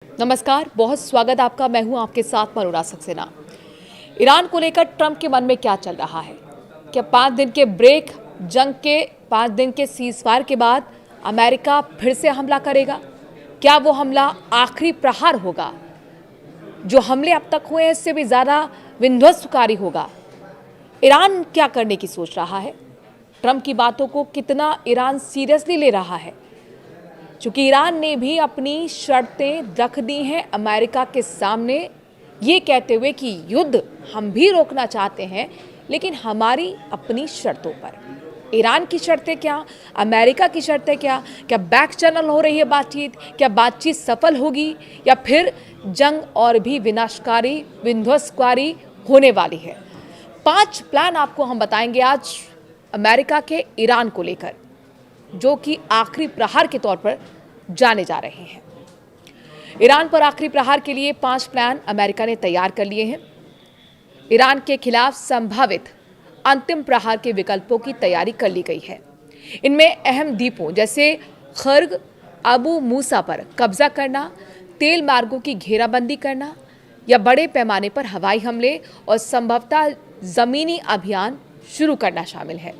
नमस्कार, बहुत स्वागत आपका। मैं हूं आपके साथ मनोरा सक्सेना। ईरान को लेकर ट्रंप के मन में क्या चल रहा है? क्या 5 दिन के ब्रेक, जंग के 5 दिन के सीज़फायर के बाद अमेरिका फिर से हमला करेगा? क्या वो हमला आखिरी प्रहार होगा? जो हमले अब तक हुए हैं इससे भी ज़्यादा विध्वंसकारी होगा? ईरान क्या करने की सोच रहा है? ट्रंप की बातों को कितना ईरान सीरियसली ले रहा है? चूंकि ईरान ने भी अपनी शर्तें रख दी हैं अमेरिका के सामने, ये कहते हुए कि युद्ध हम भी रोकना चाहते हैं लेकिन हमारी अपनी शर्तों पर। ईरान की शर्तें क्या, अमेरिका की शर्तें क्या? क्या बैक चैनल हो रही है बातचीत? क्या बातचीत सफल होगी या फिर जंग और भी विनाशकारी विध्वंसकारी होने वाली है? 5 प्लान आपको हम बताएंगे आज अमेरिका के ईरान को लेकर, जो कि आखिरी प्रहार के तौर पर जाने जा रहे हैं। ईरान पर आखिरी प्रहार के लिए 5 प्लान अमेरिका ने तैयार कर लिए हैं। ईरान के खिलाफ संभावित अंतिम प्रहार के विकल्पों की तैयारी कर ली गई है। इनमें अहम द्वीपों जैसे खर्ग, अबू मूसा पर कब्जा करना, तेल मार्गों की घेराबंदी करना या बड़े पैमाने पर हवाई हमले और संभवतः जमीनी अभियान शुरू करना शामिल है।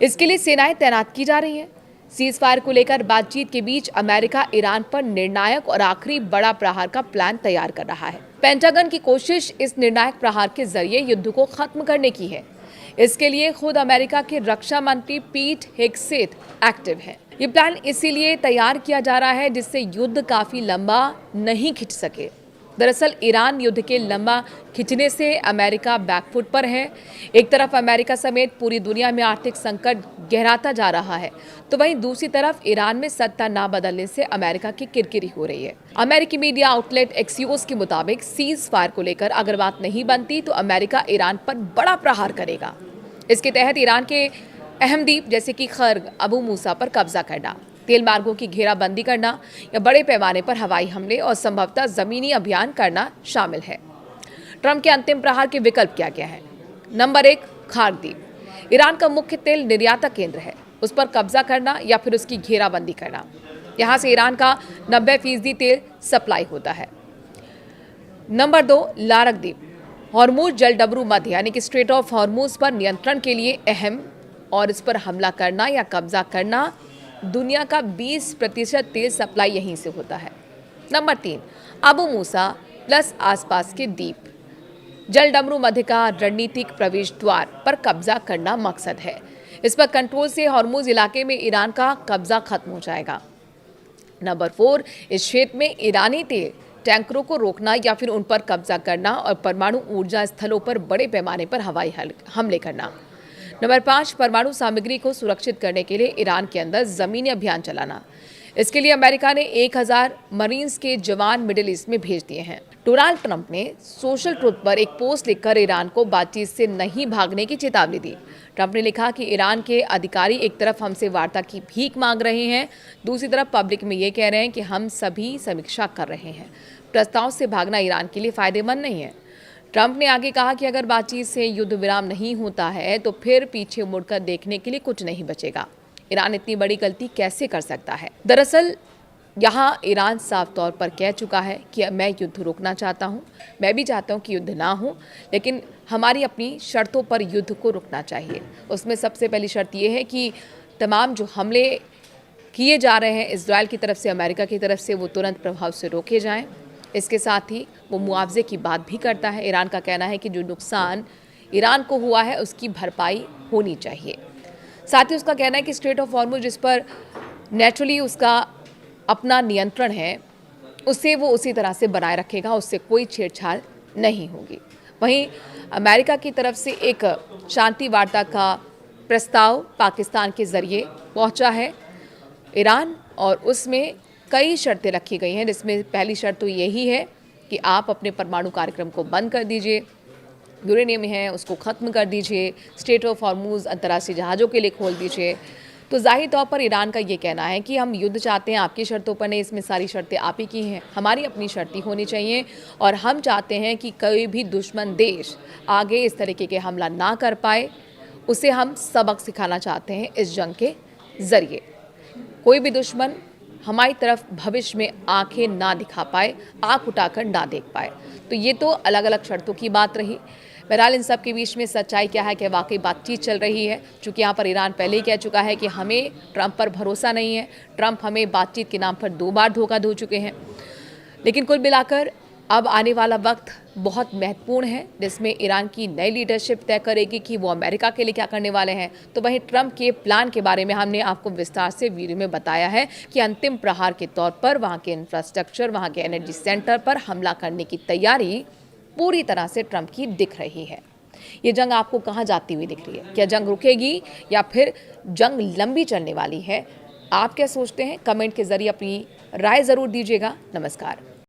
इसके लिए सेनाएं तैनात की जा रही हैं। सीज़फायर को लेकर बातचीत के बीच अमेरिका ईरान पर निर्णायक और आखिरी बड़ा प्रहार का प्लान तैयार कर रहा है। पेंटागन की कोशिश इस निर्णायक प्रहार के जरिए युद्ध को खत्म करने की है। इसके लिए खुद अमेरिका के रक्षा मंत्री पीट हेगसेथ एक्टिव हैं। ये प्लान इसीलिए तैयार किया जा रहा है जिससे युद्ध काफी लंबा नहीं खिंच सके। दरअसल ईरान युद्ध के लंबा खिंचने से अमेरिका बैकफुट पर है। एक तरफ अमेरिका समेत पूरी दुनिया में आर्थिक संकट गहराता जा रहा है, तो वहीं दूसरी तरफ ईरान में सत्ता ना बदलने से अमेरिका की किरकिरी हो रही है। अमेरिकी मीडिया आउटलेट एक्सियोस के मुताबिक सीज फायर को लेकर अगर बात नहीं बनती तो अमेरिका ईरान पर बड़ा प्रहार करेगा। इसके तहत ईरान के अहम द्वीप जैसे कि खर्ग, अबू मूसा पर कब्जा करना, तेल मार्गों की घेराबंदी करना या बड़े पैमाने पर हवाई हमले और संभवतः जमीनी अभियान करना शामिल है। ट्रंप के अंतिम प्रहार के विकल्प क्या क्या है? नंबर 1, खार्ग द्वीप। ईरान का मुख्य तेल निर्यातक केंद्र है, उस पर कब्जा करना या फिर उसकी घेराबंदी करना। यहाँ से ईरान का 90% तेल सप्लाई होता है। नंबर 2, लारक द्वीप। हॉर्मुज जलडबरू मध्य यानी कि स्ट्रेट ऑफ हॉर्मुज पर नियंत्रण के लिए अहम, और इस पर हमला करना या कब्जा करना। दुनिया का 20% तेल सप्लाई यहीं से होता है। नंबर 3, अबू मूसा प्लस आसपास के द्वीप। जलडमरू मध्य का रणनीतिक प्रवेश द्वार पर कब्जा करना मकसद है। इस पर कंट्रोल से हॉर्मुज इलाके में ईरान का कब्जा खत्म हो जाएगा। नंबर 4, इस क्षेत्र में ईरानी तेल टैंकरों को रोकना या फिर उन पर कब्जा करना और परमाणु ऊर्जा स्थलों पर बड़े पैमाने पर हवाई हमले करना। नंबर 5, परमाणु सामग्री को सुरक्षित करने के लिए ईरान के अंदर जमीनी अभियान चलाना। इसके लिए अमेरिका ने 1000 मरीन्स के जवान मिडिल ईस्ट में भेज दिए हैं। डोनाल्ड ट्रंप ने सोशल ट्रुथ पर एक पोस्ट लिखकर ईरान को बातचीत से नहीं भागने की चेतावनी दी। ट्रंप ने लिखा कि ईरान के अधिकारी एक तरफ हमसे वार्ता की भीख मांग रहे हैं, दूसरी तरफ पब्लिक में ये कह रहे हैं कि हम सभी समीक्षा कर रहे हैं। प्रस्ताव से भागना ईरान के लिए फायदेमंद नहीं है। ट्रंप ने आगे कहा कि अगर बातचीत से युद्ध विराम नहीं होता है तो फिर पीछे मुड़कर देखने के लिए कुछ नहीं बचेगा। ईरान इतनी बड़ी गलती कैसे कर सकता है? दरअसल यहाँ ईरान साफ तौर पर कह चुका है कि मैं युद्ध रोकना चाहता हूँ, मैं भी चाहता हूँ कि युद्ध ना हो, लेकिन हमारी अपनी शर्तों पर युद्ध को रुकना चाहिए। उसमें सबसे पहली शर्त यह है कि तमाम जो हमले किए जा रहे हैं इजराइल की तरफ से, अमेरिका की तरफ से, वो तुरंत प्रभाव से रोके जाएँ। इसके साथ ही वो मुआवजे की बात भी करता है। ईरान का कहना है कि जो नुकसान ईरान को हुआ है उसकी भरपाई होनी चाहिए। साथ ही उसका कहना है कि स्ट्रेट ऑफ हॉर्मुज जिस पर नेचुरली उसका अपना नियंत्रण है, उसे वो उसी तरह से बनाए रखेगा, उससे कोई छेड़छाड़ नहीं होगी। वहीं अमेरिका की तरफ से एक शांति वार्ता का प्रस्ताव पाकिस्तान के जरिए पहुंचा है ईरान, और उसमें कई शर्तें रखी गई हैं, जिसमें पहली शर्त तो यही है कि आप अपने परमाणु कार्यक्रम को बंद कर दीजिए, यूरेनियम है उसको ख़त्म कर दीजिए, स्ट्रेट ऑफ हॉर्मुज अंतर्राष्ट्रीय जहाज़ों के लिए खोल दीजिए। तो जाहिर तौर पर ईरान का ये कहना है कि हम युद्ध चाहते हैं, आपकी शर्तों पर नहीं, इसमें सारी शर्तें आप ही की हैं, हमारी अपनी शर्तें होनी चाहिए, और हम चाहते हैं कि कोई भी दुश्मन देश आगे इस तरीके के हमला ना कर पाए। उसे हम सबक सिखाना चाहते हैं इस जंग के ज़रिए। कोई भी दुश्मन हमारी तरफ भविष्य में आंखें ना दिखा पाए, आंख उठाकर ना देख पाए। तो ये तो अलग अलग शर्तों की बात रही। बहरहाल इन सब के बीच में सच्चाई क्या है कि वाकई बातचीत चल रही है, चूँकि यहाँ पर ईरान पहले ही कह चुका है कि हमें ट्रंप पर भरोसा नहीं है। ट्रंप हमें बातचीत के नाम पर 2 बार धोखा दे चुके हैं। लेकिन कुल मिलाकर अब आने वाला वक्त बहुत महत्वपूर्ण है, जिसमें ईरान की नई लीडरशिप तय करेगी कि वो अमेरिका के लिए क्या करने वाले हैं। तो वहीं ट्रंप के प्लान के बारे में हमने आपको विस्तार से वीडियो में बताया है कि अंतिम प्रहार के तौर पर वहाँ के इंफ्रास्ट्रक्चर, वहाँ के एनर्जी सेंटर पर हमला करने की तैयारी पूरी तरह से ट्रंप की दिख रही है। ये जंग आपको कहाँ जाती हुई दिख रही है? क्या जंग रुकेगी या फिर जंग लंबी चलने वाली है? आप क्या सोचते हैं? कमेंट के जरिए अपनी राय ज़रूर दीजिएगा। नमस्कार।